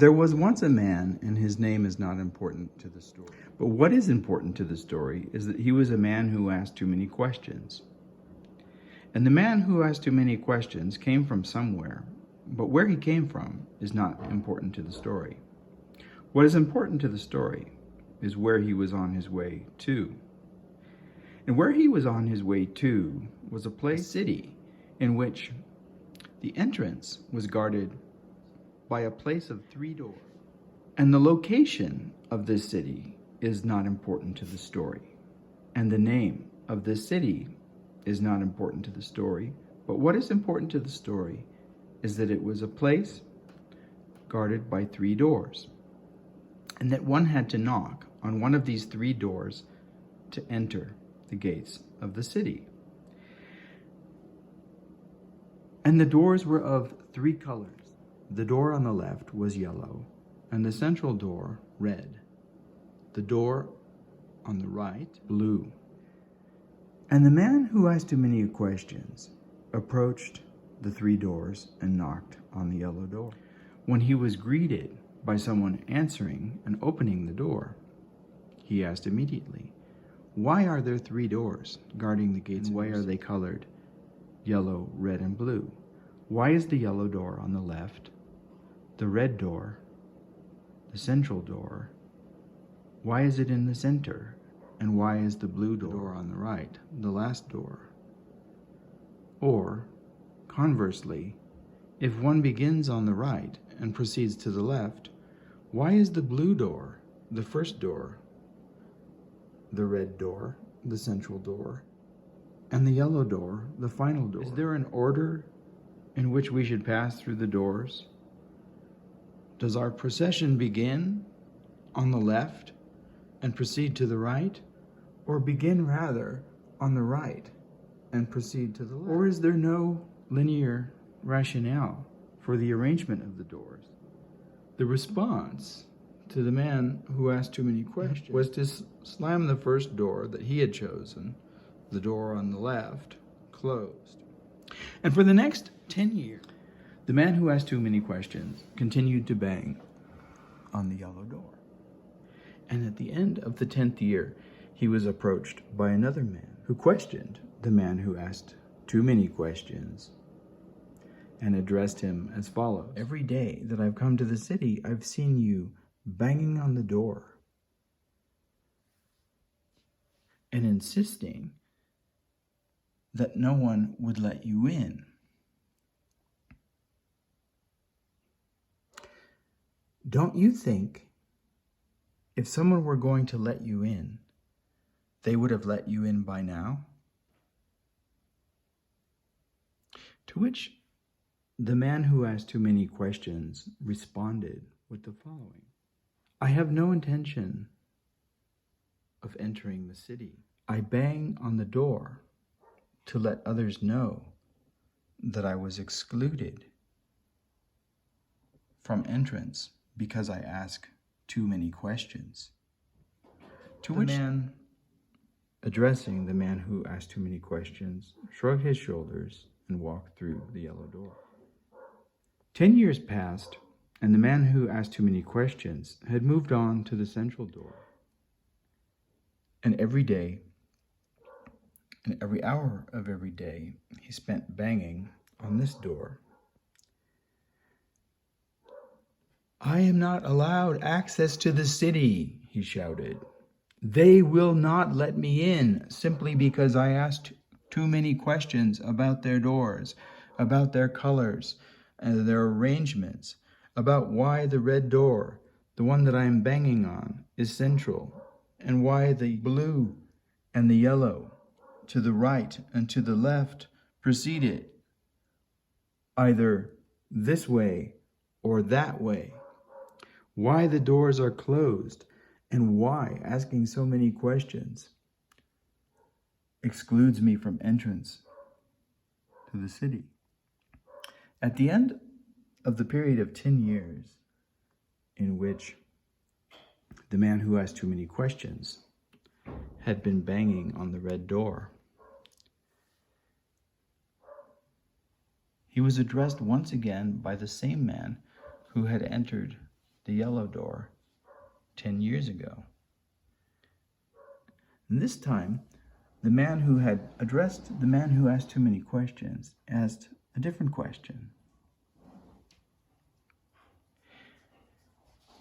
There was once a man, and his name is not important to the story. But what is important to the story is that he was a man who asked too many questions. And the man who asked too many questions came from somewhere, but where he came from is not important to the story. What is important to the story is where he was on his way to. And where he was on his way to was a city, in which the entrance was guarded by a place of 3 doors. And the location of this city is not important to the story. And the name of this city is not important to the story. But what is important to the story is that it was a place guarded by 3 doors. And that one had to knock on one of these 3 doors to enter the gates of the city. And the doors were of 3 colors. The door on the left was yellow, and the central door red. The door on the right, blue. And the man who asked too many questions approached the 3 doors and knocked on the yellow door. When he was greeted by someone answering and opening the door, he asked immediately, "Why are there 3 doors guarding the gates? And why are they colored yellow, red, and blue? Why is the yellow door on the left, the red door, the central door? Why is it in the center? And why is the blue door on the right, the last door?" Or, conversely, if one begins on the right and proceeds to the left, why is the blue door the first door, the red door the central door, and the yellow door the final door? Is there an order in which we should pass through the doors? Does our procession begin on the left and proceed to the right, or begin rather on the right and proceed to the left? Or is there no linear rationale for the arrangement of the doors? The response to the man who asked too many questions was to slam the first door that he had chosen, the door on the left, closed. And for the next 10 years, the man who asked too many questions continued to bang on the yellow door. And at the end of the 10th year, he was approached by another man who questioned the man who asked too many questions and addressed him as follows: "Every day that I've come to the city, I've seen you banging on the door and insisting that no one would let you in. Don't you think if someone were going to let you in, they would have let you in by now?" To which the man who asked too many questions responded with the following: "I have no intention of entering the city. I bang on the door to let others know that I was excluded from entrance because I ask too many questions." To which the man, addressing the man who asked too many questions, shrugged his shoulders and walked through the yellow door. 10 years passed, and the man who asked too many questions had moved on to the central door. And every day, and every hour of every day, he spent banging on this door. "I am not allowed access to the city," he shouted. "They will not let me in simply because I asked too many questions about their doors, about their colors and their arrangements, about why the red door, the one that I am banging on, is central, and why the blue and the yellow to the right and to the left proceeded either this way or that way. Why the doors are closed, and why asking so many questions excludes me from entrance to the city." At the end of the period of 10 years in which the man who asked too many questions had been banging on the red door, he was addressed once again by the same man who had entered the yellow door 10 years ago. And this time, the man who had addressed the man who asked too many questions asked a different question.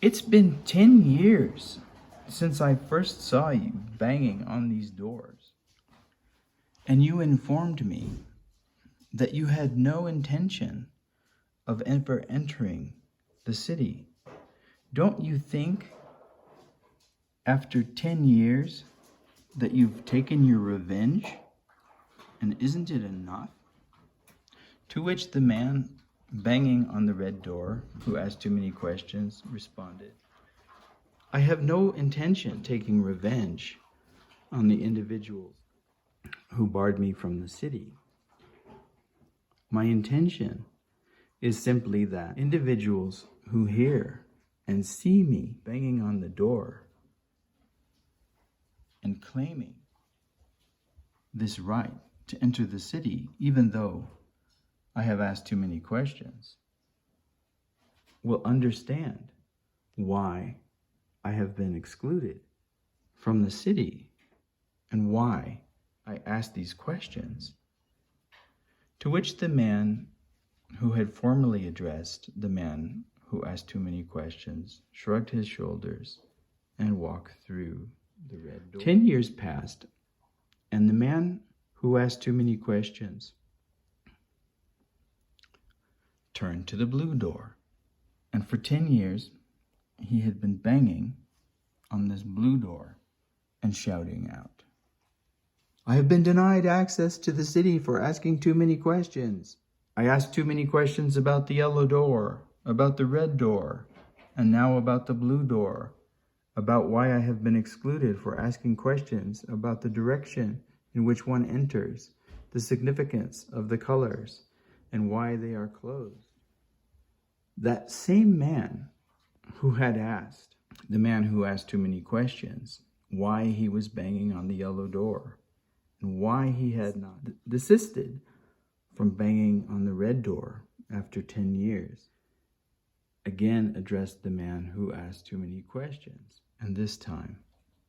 It's been 10 years since I first saw you banging on these doors, and you informed me that you had no intention of ever entering the city. Don't you think, after 10 years, that you've taken your revenge? And isn't it enough? To which the man banging on the red door, who asked too many questions, responded, I have no intention taking revenge on the individuals who barred me from the city. My intention is simply that individuals who hear and see me banging on the door and claiming this right to enter the city, even though I have asked too many questions, will understand why I have been excluded from the city and why I asked these questions. To which the man who had formerly addressed the man who asked too many questions shrugged his shoulders and walked through the red door. 10 years passed, and the man who asked too many questions turned to the blue door. And for 10 years, he had been banging on this blue door and shouting out, I have been denied access to the city for asking too many questions. I asked too many questions about the yellow door, about the red door, and now about the blue door, about why I have been excluded for asking questions about the direction in which one enters, the significance of the colors, and why they are closed. That same man who had asked, the man who asked too many questions, why he was banging on the yellow door, and why he had not desisted from banging on the red door after 10 years, again addressed the man who asked too many questions, and this time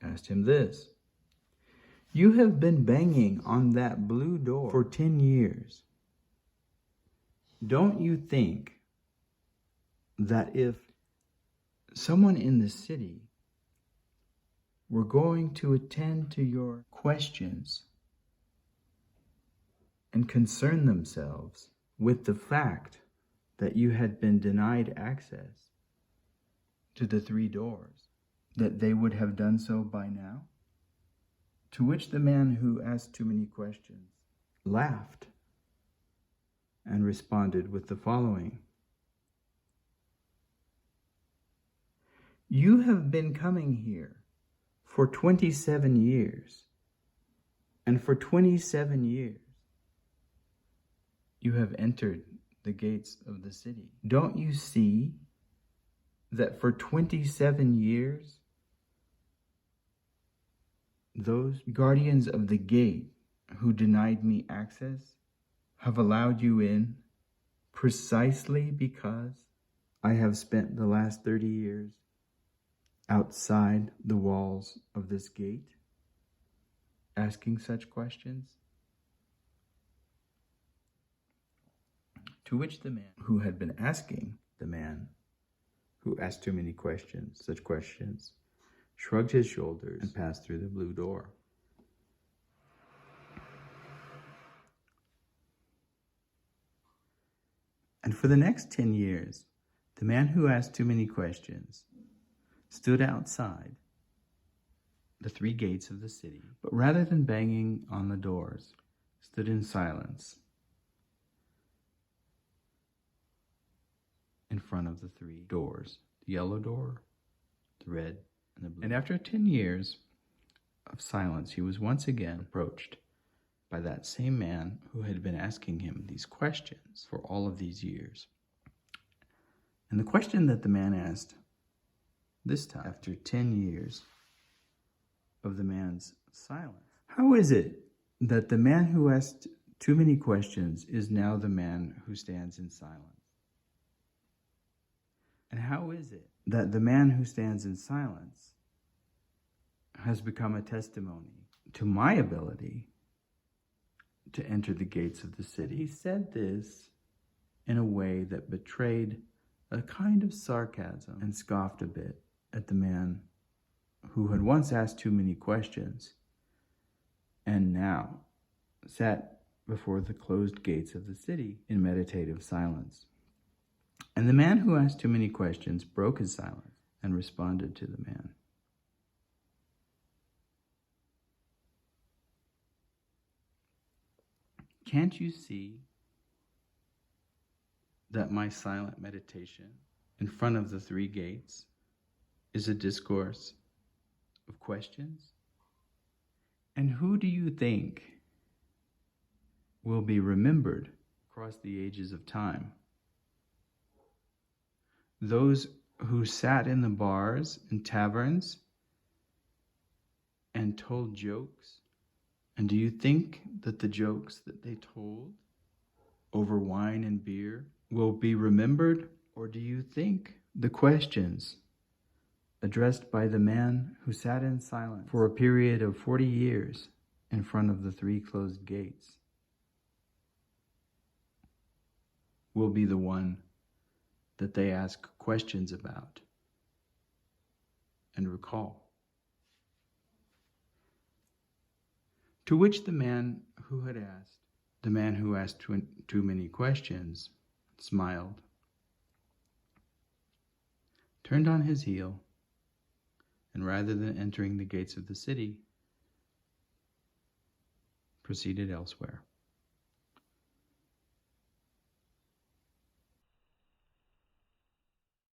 asked him this. You have been banging on that blue door for 10 years. Don't you think that if someone in the city were going to attend to your questions and concern themselves with the fact that you had been denied access to the 3 doors, that they would have done so by now? To which the man who asked too many questions laughed and responded with the following. You have been coming here for 27 years, and for 27 years you have entered the gates of the city. Don't you see that for 27 years those guardians of the gate who denied me access have allowed you in precisely because I have spent the last 30 years outside the walls of this gate asking such questions? To which the man who had been asking the man who asked too many questions, such questions, shrugged his shoulders and passed through the blue door. And for the next 10 years, the man who asked too many questions stood outside the 3 gates of the city, but rather than banging on the doors, stood in silence in front of the 3 doors, the yellow door, the red, and the blue. And after 10 years of silence, he was once again approached by that same man who had been asking him these questions for all of these years. And the question that the man asked this time, after 10 years of the man's silence, how is it that the man who asked too many questions is now the man who stands in silence? And how how is it that the man who stands in silence has become a testimony to my ability to enter the gates of the city? He said this in a way that betrayed a kind of sarcasm and scoffed a bit at the man who had once asked too many questions and now sat before the closed gates of the city in meditative silence. And the man who asked too many questions broke his silence and responded to the man. Can't you see that my silent meditation in front of the three gates is a discourse of questions? And who do you think will be remembered across the ages of time? Those who sat in the bars and taverns and told jokes? And do you think that the jokes that they told over wine and beer will be remembered? Or do you think the questions addressed by the man who sat in silence for a period of 40 years in front of the three closed gates will be the one that they ask questions about and recall? To which the man who asked too many questions, smiled, turned on his heel, and rather than entering the gates of the city, proceeded elsewhere.